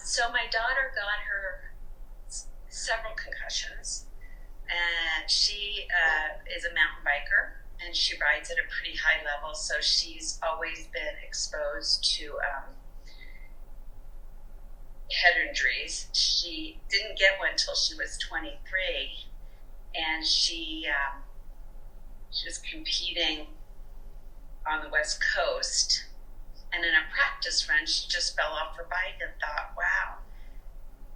So my daughter got her several concussions, and she is a mountain biker, and she rides at a pretty high level, so she's always been exposed to head injuries. She didn't get one until she was 23, and she was competing on the West Coast, and in a practice run, she just fell off her bike and thought, wow,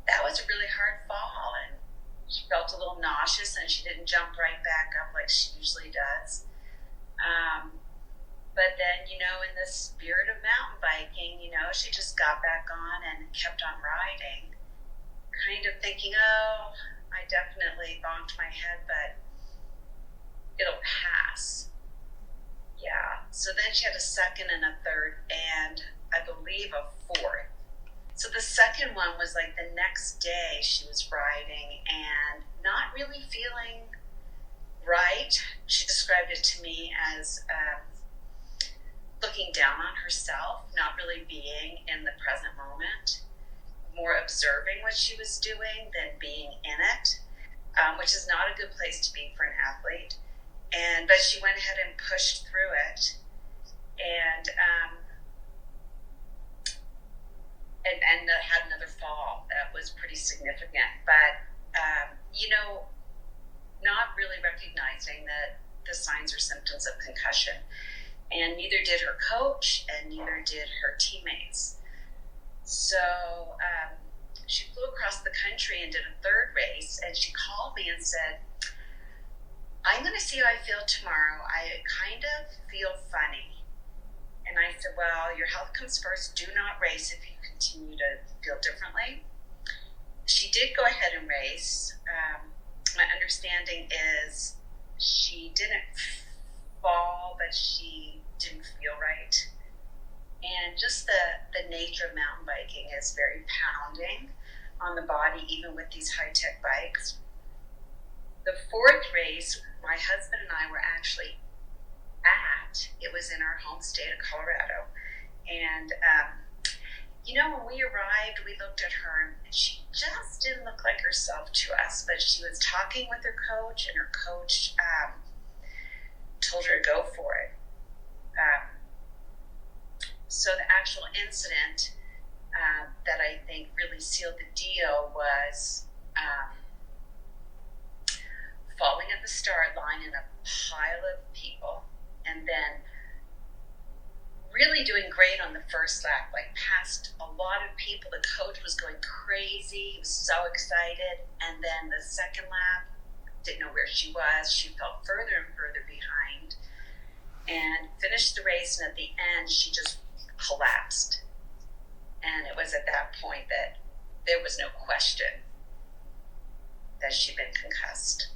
that was a really hard fall, and she felt a little nauseous, and she didn't jump right back up like she usually does. But then, in the spirit of mountain biking, she just got back on and kept on riding, kind of thinking, oh, I definitely bonked my head, but it'll pass. Yeah. So then she had a second and a third, and I believe a fourth. So the second one was like the next day she was riding and not really feeling right. She described it to me as looking down on herself, not really being in the present moment, more observing what she was doing than being in it, which is not a good place to be for an athlete. But she went ahead and pushed through it, and had another fall that was pretty significant. But not really recognizing that the signs or symptoms of concussion, and neither did her coach, and neither did her teammates. So she flew across the country and did a third race, and she called me and said, I'm going to see how I feel tomorrow. I kind of feel funny. And I said, well, your health comes first. Do not race if you continue to feel differently. She did go ahead and race. My understanding is she didn't fall, but she didn't feel right. And just the nature of mountain biking is very pounding on the body, even with these high-tech bikes. The fourth race, my husband and I were actually at. It was in our home state of Colorado. And, when we arrived, we looked at her, and she just didn't look like herself to us. But she was talking with her coach, and her coach told her to go for it. So the actual incident that I think really sealed the deal was falling at the start line in a pile of people, and then really doing great on the first lap, like past a lot of people. The coach was going crazy. He was so excited. And then the second lap, didn't know where she was. She fell further and further behind and finished the race. And at the end, she just collapsed. And it was at that point that there was no question that she'd been concussed.